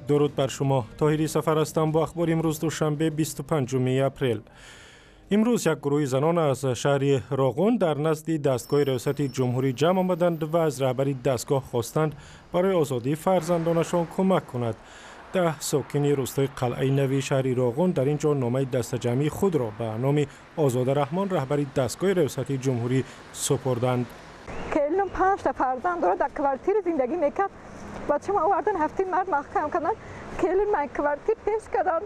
درود بر شما. طاهری سفر هستم با اخبار امروز دوشنبه 25 اپریل. امروز یک گروه زنان از شهر راغون در نزد دستگاه ریاست جمهوری جمع آمدند و از رهبری دستگاه خواستند برای آزادی فرزندانشان کمک کند. 10 ساکن روستای قلعه نوی شهر راغون در اینجا نامه دستجمعی خود را به نام آزاده رحمان رهبری دستگاه ریاست جمهوری سپردند. که الان 5 تا فرزند داره در کوارتیر زندگی میکرد. بچه ما آوردن هفته مرد محکم کردن که الان من کوارتیر پیش کردن.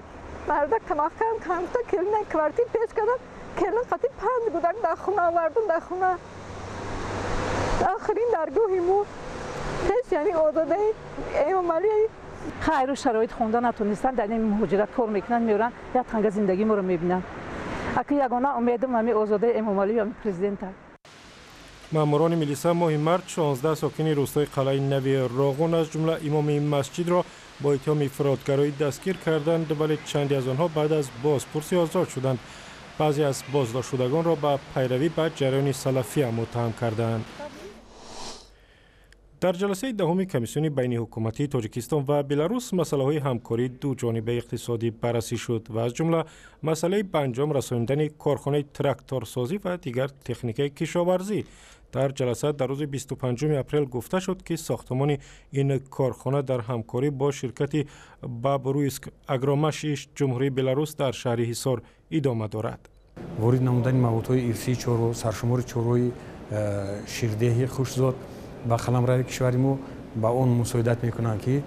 مردک محکم کردن که الان کوارتیر پیش کردن که الان خاطر 5 گودک در خونه آوردن در خونه. آخرین درگاهی مو هیچ یعنی آزاده امام علی خیر و شرایط خونده نتونستن در این مهاجرت کار میکنن میورن یا تنگ زندگی ما رو میبینن. اکی یگانه امیدم همین آزاده امام علی و پرزیدنت. ماموران میلیسا ماه مارچ 16 ساکن روستای قلعه نوی راغون از جمله امام مسجد را با اتهام افراطگرایی دستگیر کردند، ولی چندی از آنها بعد از بازپرسی آزاد شدند. بعضی از بازداشت شدگان را به پیروی به جریان سلفی متهم کردند. در جلسه دهم کمیسیون بین حکومتی تاجیکستان و بلاروس مسائل همکاری دو جانبه اقتصادی بررسی شد و از جمله مسئله به انجام رساندن کارخانه تراکتورسازی و دیگر تکنیک کشاورزی. در جلسه در روز 25 اپریل گفته شد که ساختمان این کارخانه در همکاری با شرکت بابرویسک اگرومش جمهوری بلاروس در شهر حصار ادامه دارد. وارد نمودن موادهای ارثی چهارو سرشمار چهارهای شیردهی خوشزاد با قلمرو کشوری ما با اون مساعدت میکنند که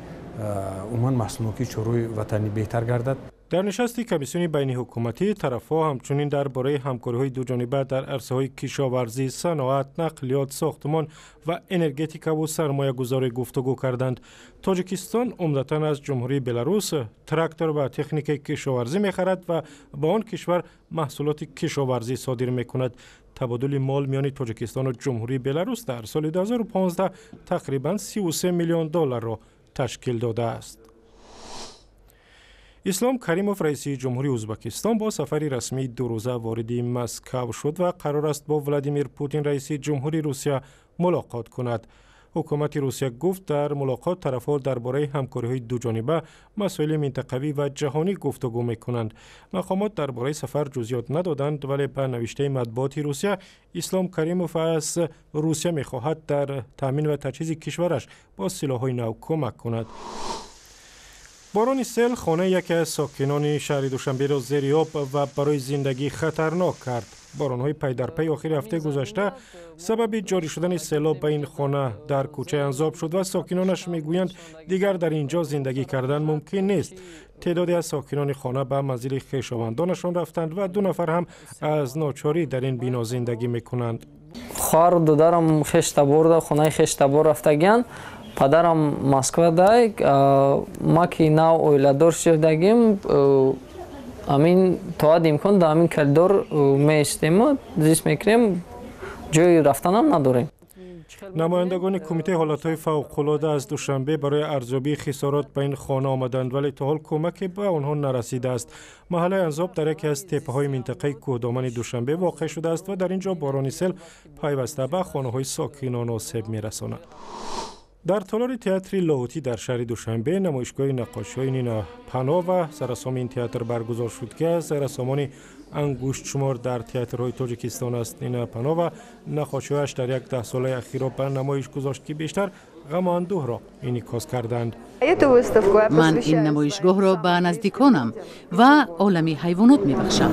عموما محصولات چهارهای وطنی بهتر گردد. در نشست کمیسیون بین حکومتی طرف‌ها همچنین درباره همکاری‌های دوجانبه در عرصه‌های کشاورزی، صنعت، نقلیات، ساختمان و انرژتیکا و سرمایه‌گذاری گفتگو کردند. تاجیکستان عمدتاً از جمهوری بلاروس تراکتور و تکنیک کشاورزی می‌خرد و با آن کشور محصولات کشاورزی صادر می‌کند. تبادل مال میان تاجیکستان و جمهوری بلاروس در سال 2015 تقریباً 33 میلیون دلار را تشکیل داده است. اسلام کریموف رئیس جمهوری ازبکستان با سفری رسمی 2 روزه وارد مسکو شد و قرار است با ولادیمیر پوتین رئیس جمهوری روسیه ملاقات کند. حکومت روسیه گفت در ملاقات طرف‌ها درباره همکاری‌های دوجانبه، مسائل منطقوی و جهانی گفتگو می‌کنند. مقامات درباره سفر جزئیات ندادند، ولی به نوشته مطبوعات روسیه اسلام کریموف از روسیه می‌خواهد در تامین و تجهیز کشورش با سلاح‌های نو کمک کند. باران سیل خانه یکی از ساکنان شهر دوشنبه را زیر آب و برای زندگی خطرناک کرد. باران‌های پی در پی آخر هفته گذشته سبب جاری شدن سیلاب به این خانه در کوچه انزاب شد و ساکنانش میگویند دیگر در اینجا زندگی کردن ممکن نیست. تعدادی از ساکنان خانه به منزل خویشاوندانشان رفتند و 2 نفر هم از ناچاری در این بنا زندگی میکنند. خواهر و دادرم خشت برده خانه خشت بر رفتگان. پدرم مسکو دایک ما که نو اویلادور شدگیم امین تواد امکان دا امین کلدور میستیم زیست میکریم جای رفتنم نداریم. نمایندگان کمیته حالتهای فوق‌العاده از دوشنبه برای ارزیابی خسارات به این خانه آمدند، ولی تا حال کمکی به آنها نرسیده است. محله انزاب در یکی از تپه‌های منطقه کوهدامن دوشنبه واقع شده است و در اینجا باران سیل پیوسته به خانه‌های ساکنان آسیب می‌رساند. در تالار تئاتر لاهوتی در شهر دوشنبه نمایشگاه نقاشی‌های نینا پناه و سراسام این تئاتر برگزار شد که از رسامان انگشت شمار در تئاترهای تاجیکستان است. نینا پناه و نقاشی‌هایش در 10 ساله اخیر به نمایش گذاشت که بیشتر غم و اندوه را انعکاس کردند. من این نمایشگاه را به نزدیکانم و عالمی حیوانات می‌بخشم.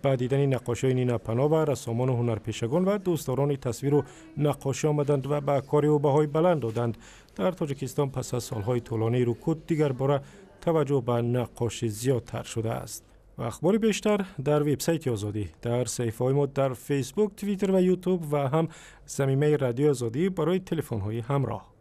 با دیدن نقاشی نینا پناه و رسامان و هنرپیشگان و دوستداران تصویر و نقاشی آمدند و به کار او بهای بلند دادند. در تاجیکستان پس از سالهای طولانی رکود دیگر باره توجه به نقاشی زیادتر شده است. و اخبار بیشتر در وبسایت آزادی، در صفحه‌های ما در فیسبوک، توییتر و یوتیوب و هم صمیمه رادیو آزادی برای تلفن‌های همراه.